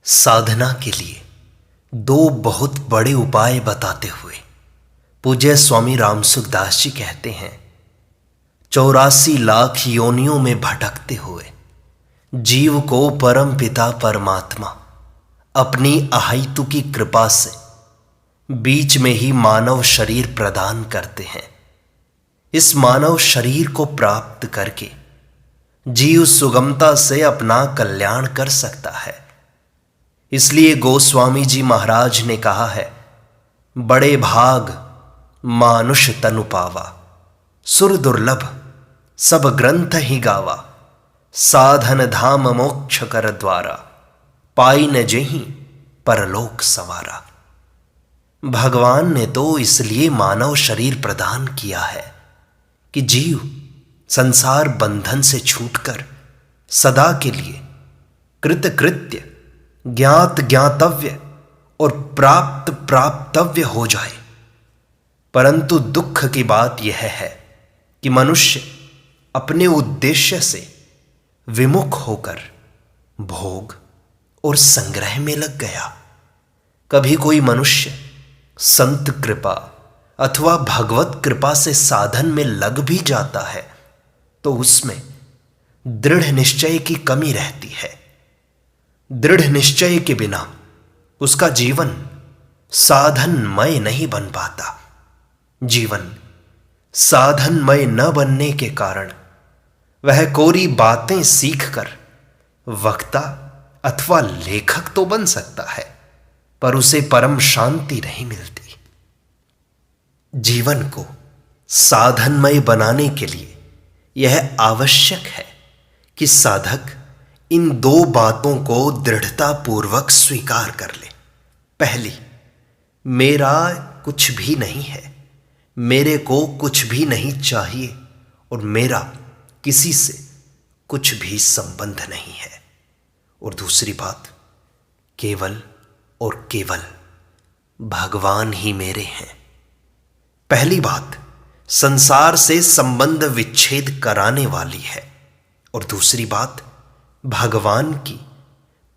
साधना के लिए दो बहुत बड़े उपाय बताते हुए पूज्य स्वामी रामसुखदास जी कहते हैं, 84 लाख योनियों में भटकते हुए जीव को परम पिता परमात्मा अपनी अहेतु की कृपा से बीच में ही मानव शरीर प्रदान करते हैं। इस मानव शरीर को प्राप्त करके जीव सुगमता से अपना कल्याण कर सकता है। इसलिए गोस्वामी जी महाराज ने कहा है, बड़े भाग मानुष तनु पावा, सुर दुर्लभ सब ग्रंथ ही गावा, साधन धाम मोक्ष कर द्वारा, पाई न जेहि परलोक सवारा। भगवान ने तो इसलिए मानव शरीर प्रदान किया है कि जीव संसार बंधन से छूटकर सदा के लिए कृतकृत्य, ज्ञात ज्ञातव्य और प्राप्त प्राप्तव्य हो जाए। परंतु दुख की बात यह है कि मनुष्य अपने उद्देश्य से विमुख होकर भोग और संग्रह में लग गया। कभी कोई मनुष्य संत कृपा अथवा भगवत कृपा से साधन में लग भी जाता है तो उसमें दृढ़ निश्चय की कमी रहती है। दृढ़ निश्चय के बिना उसका जीवन साधनमय नहीं बन पाता। जीवन साधनमय न बनने के कारण वह कोरी बातें सीखकर वक्ता अथवा लेखक तो बन सकता है, पर उसे परम शांति नहीं मिलती। जीवन को साधनमय बनाने के लिए यह आवश्यक है कि साधक इन दो बातों को दृढ़ता पूर्वक स्वीकार कर ले। पहली, मेरा कुछ भी नहीं है, मेरे को कुछ भी नहीं चाहिए और मेरा किसी से कुछ भी संबंध नहीं है। और दूसरी बात, केवल और केवल भगवान ही मेरे हैं। पहली बात संसार से संबंध विच्छेद कराने वाली है और दूसरी बात भगवान की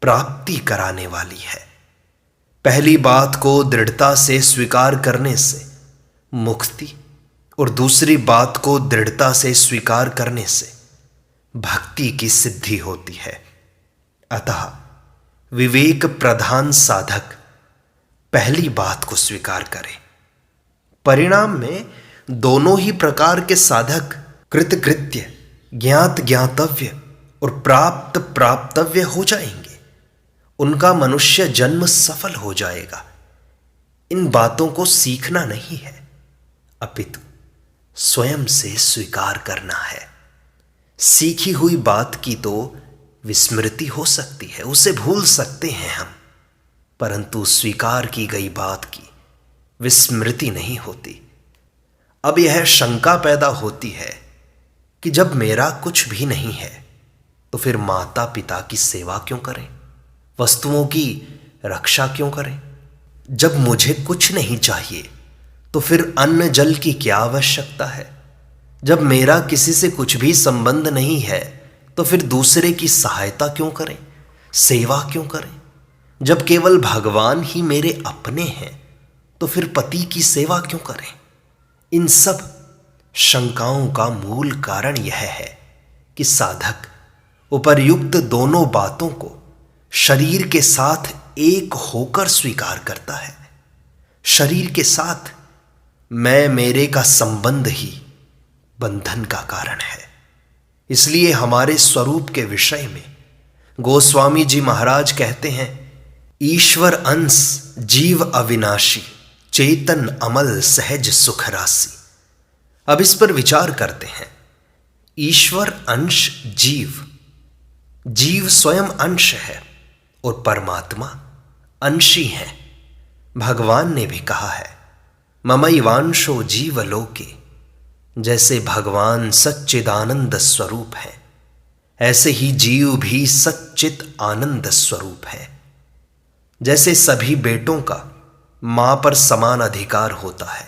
प्राप्ति कराने वाली है। पहली बात को दृढ़ता से स्वीकार करने से मुक्ति और दूसरी बात को दृढ़ता से स्वीकार करने से भक्ति की सिद्धि होती है। अतः विवेक प्रधान साधक पहली बात को स्वीकार करे। परिणाम में दोनों ही प्रकार के साधक कृतकृत्य, ज्ञात ज्ञातव्य और प्राप्त प्राप्तव्य हो जाएंगे। उनका मनुष्य जन्म सफल हो जाएगा। इन बातों को सीखना नहीं है, अपितु स्वयं से स्वीकार करना है। सीखी हुई बात की तो विस्मृति हो सकती है, उसे भूल सकते हैं हम, परंतु स्वीकार की गई बात की विस्मृति नहीं होती। अब यह शंका पैदा होती है कि जब मेरा कुछ भी नहीं है तो फिर माता पिता की सेवा क्यों करें, वस्तुओं की रक्षा क्यों करें? जब मुझे कुछ नहीं चाहिए तो फिर अन्न जल की क्या आवश्यकता है? जब मेरा किसी से कुछ भी संबंध नहीं है तो फिर दूसरे की सहायता क्यों करें, सेवा क्यों करें? जब केवल भगवान ही मेरे अपने हैं तो फिर पति की सेवा क्यों करें? इन सब शंकाओं का मूल कारण यह है कि साधक उपर्युक्त दोनों बातों को शरीर के साथ एक होकर स्वीकार करता है। शरीर के साथ मैं मेरे का संबंध ही बंधन का कारण है। इसलिए हमारे स्वरूप के विषय में गोस्वामी जी महाराज कहते हैं, ईश्वर अंश जीव अविनाशी, चेतन अमल सहज सुख राशि। अब इस पर विचार करते हैं। ईश्वर अंश जीव, जीव स्वयं अंश है और परमात्मा अंशी है। भगवान ने भी कहा है, ममैवांशो जीवलोके। जैसे भगवान सच्चिदानंद स्वरूप है, ऐसे ही जीव भी सच्चित आनंद स्वरूप है। जैसे सभी बेटों का मां पर समान अधिकार होता है,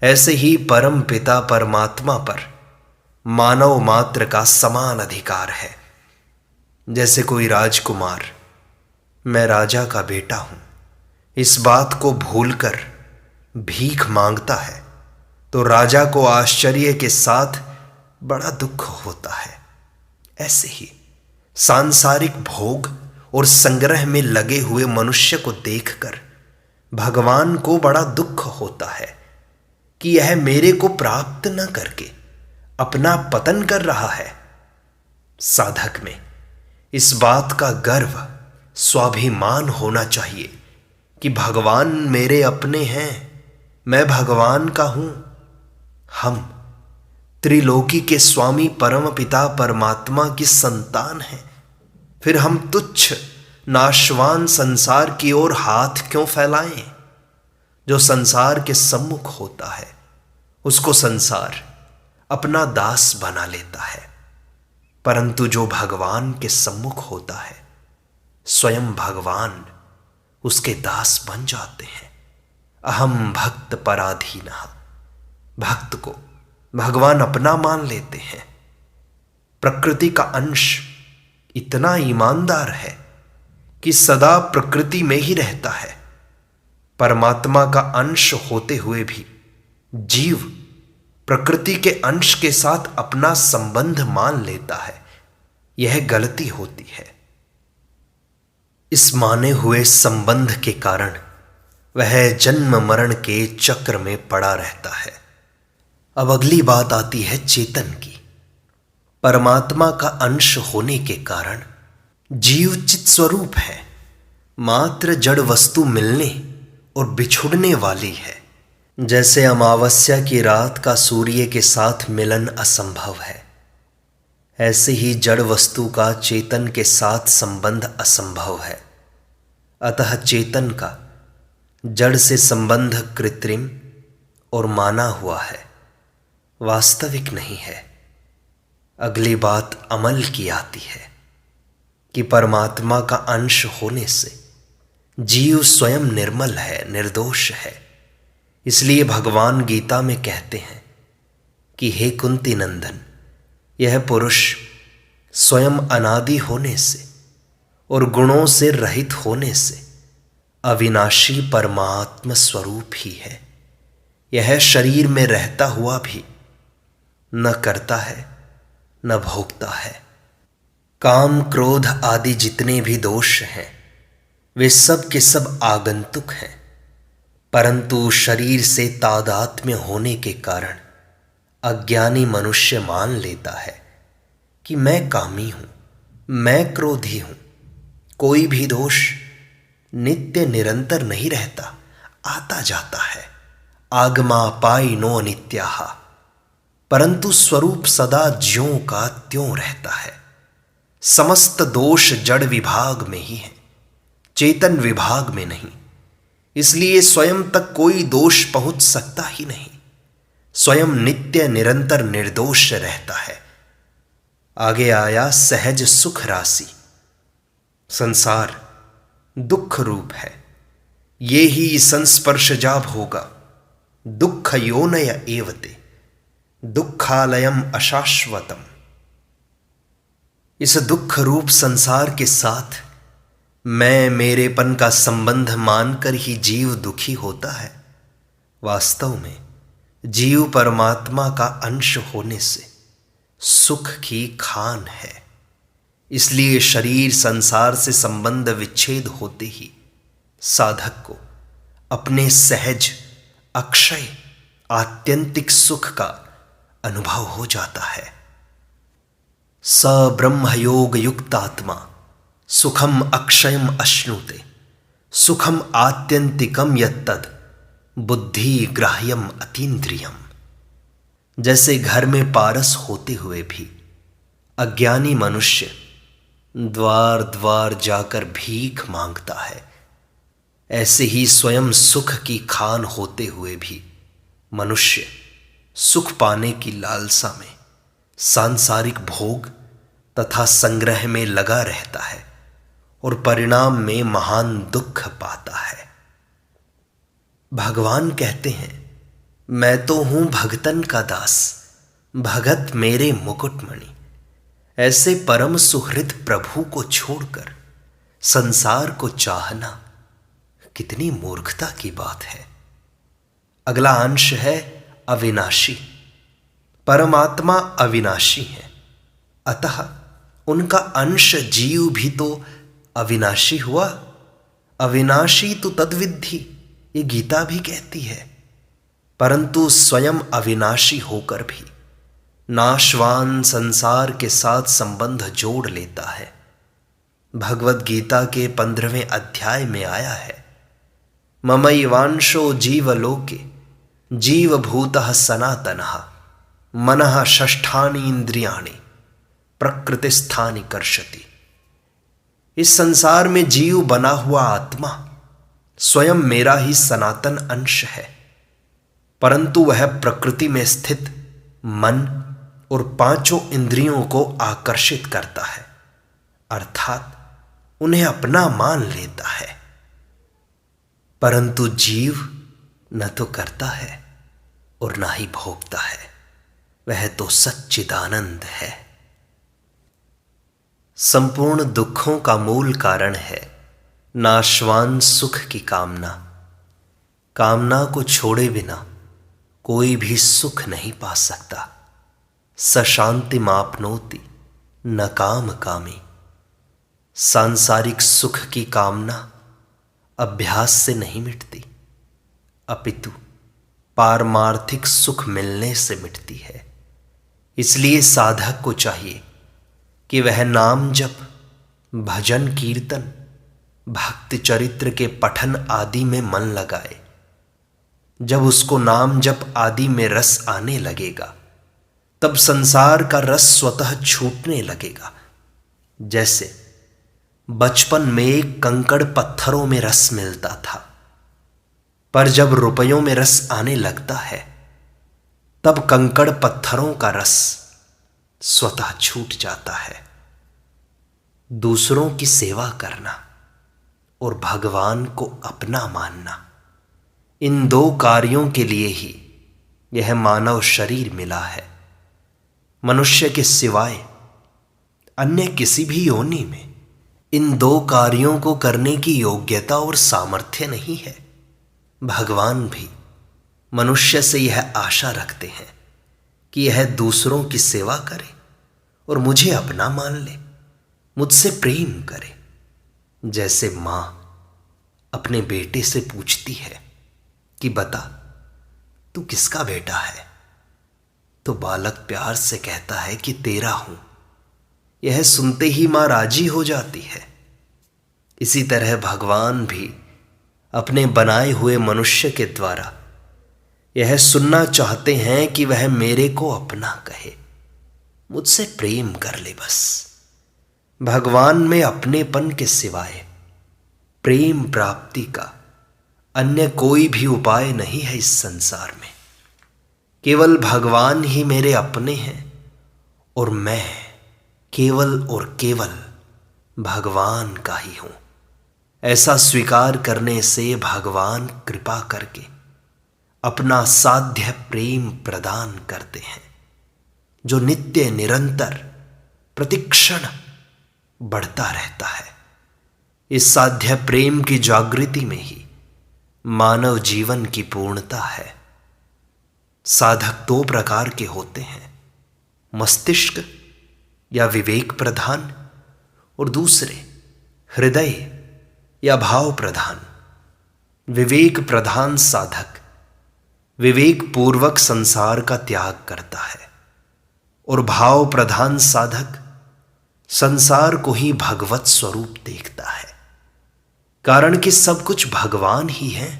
ऐसे ही परम पिता परमात्मा पर मानव मात्र का समान अधिकार है। जैसे कोई राजकुमार मैं राजा का बेटा हूं, इस बात को भूलकर भीख मांगता है तो राजा को आश्चर्य के साथ बड़ा दुख होता है। ऐसे ही सांसारिक भोग और संग्रह में लगे हुए मनुष्य को देखकर भगवान को बड़ा दुख होता है कि यह मेरे को प्राप्त न करके अपना पतन कर रहा है। साधक में इस बात का गर्व, स्वाभिमान होना चाहिए कि भगवान मेरे अपने हैं, मैं भगवान का हूं। हम त्रिलोकी के स्वामी परम पिता परमात्मा की संतान हैं। फिर हम तुच्छ नाशवान संसार की ओर हाथ क्यों फैलाएं? जो संसार के सम्मुख होता है उसको संसार अपना दास बना लेता है, परंतु जो भगवान के सम्मुख होता है स्वयं भगवान उसके दास बन जाते हैं। अहम भक्त पराधीनः, भक्त को भगवान अपना मान लेते हैं। प्रकृति का अंश इतना ईमानदार है कि सदा प्रकृति में ही रहता है। परमात्मा का अंश होते हुए भी जीव प्रकृति के अंश के साथ अपना संबंध मान लेता है, यह गलती होती है। इस माने हुए संबंध के कारण वह जन्म मरण के चक्र में पड़ा रहता है। अब अगली बात आती है चेतन की। परमात्मा का अंश होने के कारण जीव चित स्वरूप है, मात्र जड़ वस्तु मिलने और बिछुड़ने वाली है। जैसे अमावस्या की रात का सूर्य के साथ मिलन असंभव है, ऐसे ही जड़ वस्तु का चेतन के साथ संबंध असंभव है। अतः चेतन का जड़ से संबंध कृत्रिम और माना हुआ है, वास्तविक नहीं है। अगली बात अमल की आती है कि परमात्मा का अंश होने से जीव स्वयं निर्मल है, निर्दोष है। इसलिए भगवान गीता में कहते हैं कि हे कुंती नंदन, यह पुरुष स्वयं अनादि होने से और गुणों से रहित होने से अविनाशी परमात्मा स्वरूप ही है। यह शरीर में रहता हुआ भी न करता है न भोगता है। काम क्रोध आदि जितने भी दोष हैं वे सब के सब आगंतुक हैं, परंतु शरीर से तादात्म्य होने के कारण अज्ञानी मनुष्य मान लेता है कि मैं कामी हूं, मैं क्रोधी हूं। कोई भी दोष नित्य निरंतर नहीं रहता, आता जाता है। आगमा पाई नो अनित्याः, परंतु स्वरूप सदा ज्यों का त्यों रहता है। समस्त दोष जड़ विभाग में ही है, चेतन विभाग में नहीं। इसलिए स्वयं तक कोई दोष पहुंच सकता ही नहीं। स्वयं नित्य निरंतर निर्दोष रहता है। आगे आया सहज सुख राशि। संसार दुख रूप है, ये ही संस्पर्श जा भोगा दुख योनय एवते दुखालयम अशाश्वतम। इस दुख रूप संसार के साथ मैं मेरेपन का संबंध मानकर ही जीव दुखी होता है। वास्तव में जीव परमात्मा का अंश होने से सुख की खान है। इसलिए शरीर संसार से संबंध विच्छेद होते ही साधक को अपने सहज अक्षय आत्यंतिक सुख का अनुभव हो जाता है। स ब्रह्मयोग युक्तात्मा सुखम अक्षयम अश्नुते सुखम आत्यंतिकम यत्तद बुद्धि ग्राह्यम अतीन्द्रियम। जैसे घर में पारस होते हुए भी अज्ञानी मनुष्य द्वार द्वार जाकर भीख मांगता है, ऐसे ही स्वयं सुख की खान होते हुए भी मनुष्य सुख पाने की लालसा में सांसारिक भोग तथा संग्रह में लगा रहता है और परिणाम में महान दुख पाता है। भगवान कहते हैं, मैं तो हूं भगतन का दास, भगत मेरे मुकुटमणि। ऐसे परम सुहृद प्रभु को छोड़कर संसार को चाहना कितनी मूर्खता की बात है। अगला अंश है अविनाशी। परमात्मा अविनाशी है, अतः उनका अंश जीव भी तो अविनाशी हुआ। अविनाशी तो तद्विद्धि, ये गीता भी कहती है। परंतु स्वयं अविनाशी होकर भी नाशवान संसार के साथ संबंध जोड़ लेता है। भगवत गीता के 15वें अध्याय में आया है, ममैवांशो जीवलोके जीवभूतः सनातनः मनः षष्ठानि इंद्रियाणि प्रकृतिस्थानि कर्षति। इस संसार में जीव बना हुआ आत्मा स्वयं मेरा ही सनातन अंश है, परंतु वह प्रकृति में स्थित मन और 5 इंद्रियों को आकर्षित करता है, अर्थात उन्हें अपना मान लेता है। परंतु जीव न तो करता है और न ही भोगता है, वह तो सच्चिदानंद है। संपूर्ण दुखों का मूल कारण है नाशवान सुख की कामना। कामना को छोड़े बिना कोई भी सुख नहीं पा सकता। सशांति मापनोति न काम कामी। सांसारिक सुख की कामना अभ्यास से नहीं मिटती, अपितु पारमार्थिक सुख मिलने से मिटती है। इसलिए साधक को चाहिए कि वह नाम जप, भजन कीर्तन, भक्ति चरित्र के पठन आदि में मन लगाए। जब उसको नाम जप आदि में रस आने लगेगा, तब संसार का रस स्वतः छूटने लगेगा। जैसे बचपन में कंकड़ पत्थरों में रस मिलता था, पर जब रुपयों में रस आने लगता है, तब कंकड़ पत्थरों का रस स्वतः छूट जाता है। दूसरों की सेवा करना और भगवान को अपना मानना, इन 2 कार्यों के लिए ही यह मानव शरीर मिला है। मनुष्य के सिवाय अन्य किसी भी योनि में इन 2 कार्यों को करने की योग्यता और सामर्थ्य नहीं है। भगवान भी मनुष्य से यह आशा रखते हैं कि यह दूसरों की सेवा करे और मुझे अपना मान ले, मुझसे प्रेम करे। जैसे माँ अपने बेटे से पूछती है कि बता तू किसका बेटा है, तो बालक प्यार से कहता है कि तेरा हूं। यह सुनते ही मां राजी हो जाती है। इसी तरह भगवान भी अपने बनाए हुए मनुष्य के द्वारा यह सुनना चाहते हैं कि वह मेरे को अपना कहे, मुझसे प्रेम कर ले। बस भगवान में अपनेपन के सिवाय प्रेम प्राप्ति का अन्य कोई भी उपाय नहीं है इस संसार में। केवल भगवान ही मेरे अपने हैं और मैं केवल और केवल भगवान का ही हूं। ऐसा स्वीकार करने से भगवान कृपा करके अपना साध्य प्रेम प्रदान करते हैं, जो नित्य निरंतर प्रतिक्षण बढ़ता रहता है। इस साध्य प्रेम की जागृति में ही मानव जीवन की पूर्णता है। साधक 2 प्रकार के होते हैं, मस्तिष्क या विवेक प्रधान और दूसरे हृदय या भाव प्रधान। विवेक प्रधान साधक विवेक पूर्वक संसार का त्याग करता है और भाव प्रधान साधक संसार को ही भगवत स्वरूप देखता है। कारण कि सब कुछ भगवान ही है।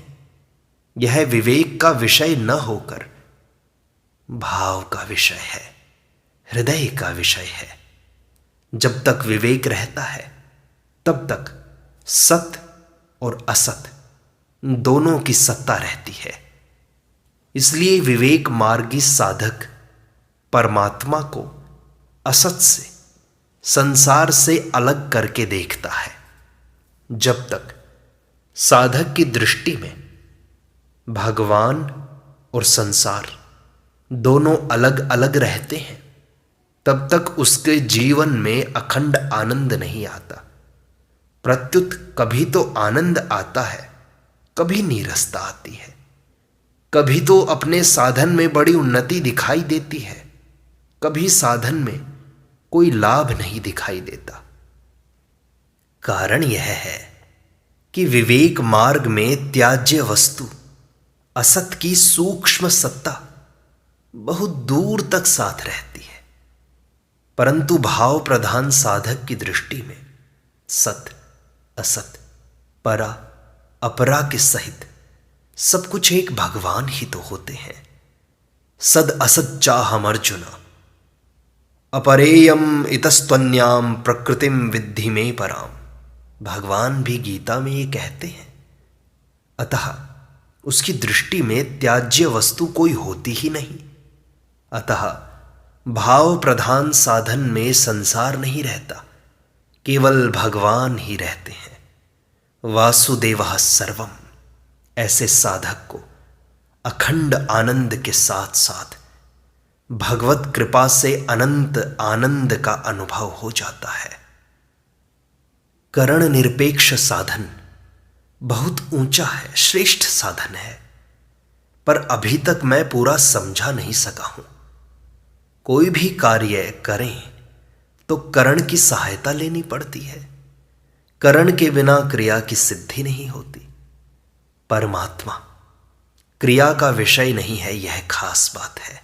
यह विवेक का विषय न होकर भाव का विषय है, हृदय का विषय है। जब तक विवेक रहता है तब तक सत और असत दोनों की सत्ता रहती है। इसलिए विवेक मार्गी साधक परमात्मा को असत से, संसार से अलग करके देखता है। जब तक साधक की दृष्टि में भगवान और संसार दोनों अलग अलग रहते हैं, तब तक उसके जीवन में अखंड आनंद नहीं आता। प्रत्युत कभी तो आनंद आता है, कभी नीरसता आती है, कभी तो अपने साधन में बड़ी उन्नति दिखाई देती है, कभी साधन में कोई लाभ नहीं दिखाई देता। कारण यह है कि विवेक मार्ग में त्याज्य वस्तु असत की सूक्ष्म सत्ता बहुत दूर तक साथ रहती है, परंतु भाव प्रधान साधक की दृष्टि में सत असत परा अपरा के सहित सब कुछ एक भगवान ही तो होते हैं। सद असत चाहम अर्जुना अपरेयम इतस्त्वन्याम प्रकृतिम विद्धि में पराम। भगवान भी गीता में ये कहते हैं। अतः उसकी दृष्टि में त्याज्य वस्तु कोई होती ही नहीं। अतः भाव प्रधान साधन में संसार नहीं रहता, केवल भगवान ही रहते हैं। वासुदेवः सर्वम, ऐसे साधक को अखंड आनंद के साथ साथ भगवत कृपा से अनंत आनंद का अनुभव हो जाता है। करण निरपेक्ष साधन बहुत ऊंचा है, श्रेष्ठ साधन है, पर अभी तक मैं पूरा समझा नहीं सका हूं। कोई भी कार्य करें तो करण की सहायता लेनी पड़ती है। करण के बिना क्रिया की सिद्धि नहीं होती। परमात्मा क्रिया का विषय नहीं है, यह खास बात है।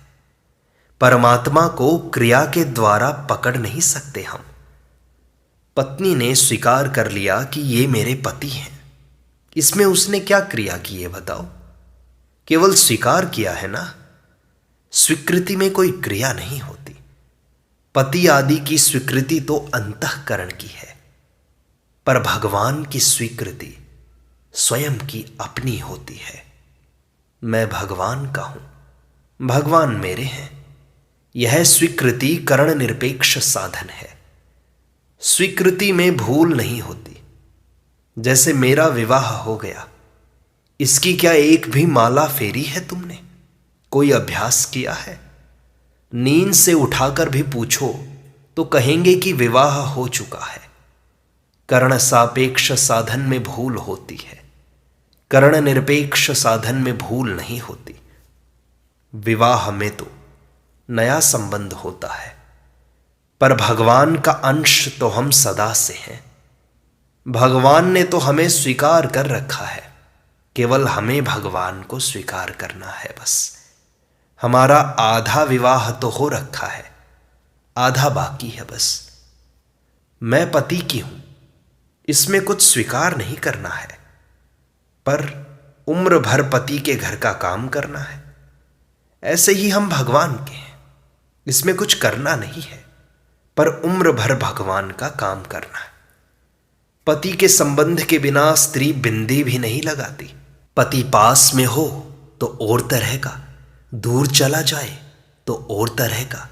परमात्मा को क्रिया के द्वारा पकड़ नहीं सकते हम। पत्नी ने स्वीकार कर लिया कि ये मेरे पति हैं, इसमें उसने क्या क्रिया की है बताओ? केवल स्वीकार किया है ना। स्वीकृति में कोई क्रिया नहीं होती। पति आदि की स्वीकृति तो अंतःकरण की है, पर भगवान की स्वीकृति स्वयं की अपनी होती है। मैं भगवान का हूं, भगवान मेरे हैं। यह स्वीकृति करण निरपेक्ष साधन है। स्वीकृति में भूल नहीं होती। जैसे मेरा विवाह हो गया, इसकी क्या एक भी माला फेरी है तुमने? कोई अभ्यास किया है? नींद से उठाकर भी पूछो तो कहेंगे कि विवाह हो चुका है। करण सापेक्ष साधन में भूल होती है, करण निरपेक्ष साधन में भूल नहीं होती। विवाह में तो नया संबंध होता है, पर भगवान का अंश तो हम सदा से हैं। भगवान ने तो हमें स्वीकार कर रखा है, केवल हमें भगवान को स्वीकार करना है बस। हमारा आधा विवाह तो हो रखा है, आधा बाकी है बस। मैं पति की हूं, इसमें कुछ स्वीकार नहीं करना है, पर उम्र भर पति के घर का काम करना है। ऐसे ही हम भगवान के हैं, इसमें कुछ करना नहीं है, पर उम्र भर भगवान का काम करना है। पति के संबंध के बिना स्त्री बिंदी भी नहीं लगाती। पति पास में हो तो और तरह का, दूर चला जाए तो और तरह का,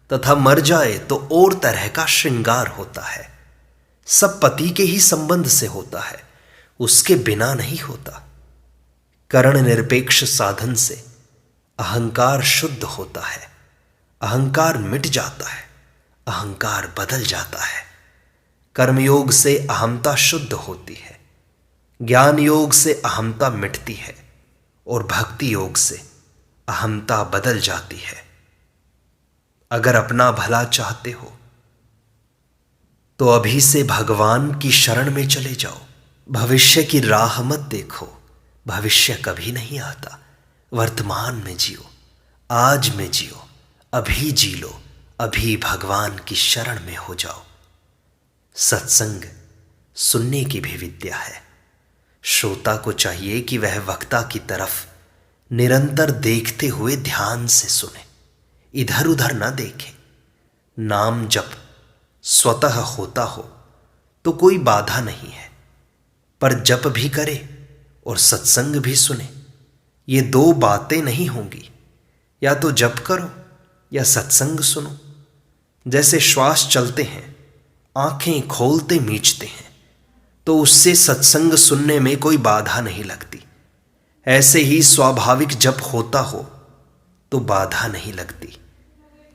तथा मर जाए तो और तरह का श्रृंगार होता है। सब पति के ही संबंध से होता है, उसके बिना नहीं होता। करण निरपेक्ष साधन से अहंकार शुद्ध होता है, अहंकार मिट जाता है, अहंकार बदल जाता है। कर्मयोग से अहमता शुद्ध होती है, ज्ञान योग से अहमता मिटती है, और भक्ति योग से अहमता बदल जाती है। अगर अपना भला चाहते हो तो अभी से भगवान की शरण में चले जाओ। भविष्य की राह मत देखो, भविष्य कभी नहीं आता। वर्तमान में जियो, आज में जियो, अभी जी लो, अभी भगवान की शरण में हो जाओ। सत्संग सुनने की भी विद्या है। श्रोता को चाहिए कि वह वक्ता की तरफ निरंतर देखते हुए ध्यान से सुने, इधर उधर ना देखे। नाम जप स्वतः होता हो तो कोई बाधा नहीं है, पर जप भी करे और सत्संग भी सुने, ये दो बातें नहीं होंगी। या तो जप करो या सत्संग सुनो। जैसे श्वास चलते हैं, आंखें खोलते मीचते हैं, तो उससे सत्संग सुनने में कोई बाधा नहीं लगती। ऐसे ही स्वाभाविक जप होता हो तो बाधा नहीं लगती।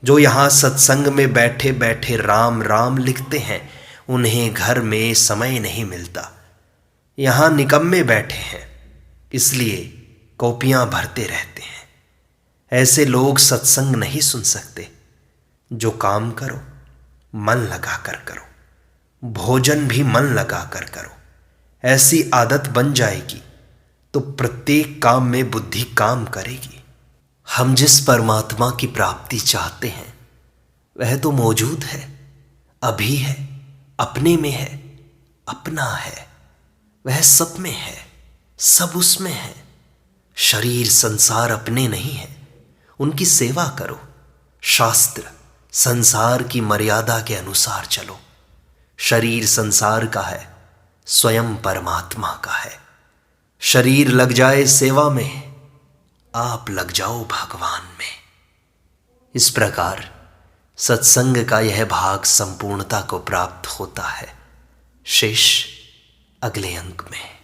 जो यहां सत्संग में बैठे बैठे राम राम लिखते हैं, उन्हें घर में समय नहीं मिलता। यहाँ निकम्मे बैठे हैं, इसलिए कॉपियां भरते रहते हैं। ऐसे लोग सत्संग नहीं सुन सकते। जो काम करो मन लगा कर करो, भोजन भी मन लगा कर करो। ऐसी आदत बन जाएगी तो प्रत्येक काम में बुद्धि काम करेगी। हम जिस परमात्मा की प्राप्ति चाहते हैं वह तो मौजूद है, अभी है, अपने में है, अपना है। वह सब में है, सब उसमें है। शरीर संसार अपने नहीं है, उनकी सेवा करो। शास्त्र संसार की मर्यादा के अनुसार चलो। शरीर संसार का है, स्वयं परमात्मा का है। शरीर लग जाए सेवा में, आप लग जाओ भगवान में। इस प्रकार सत्संग का यह भाग संपूर्णता को प्राप्त होता है। शेष अगले अंक में।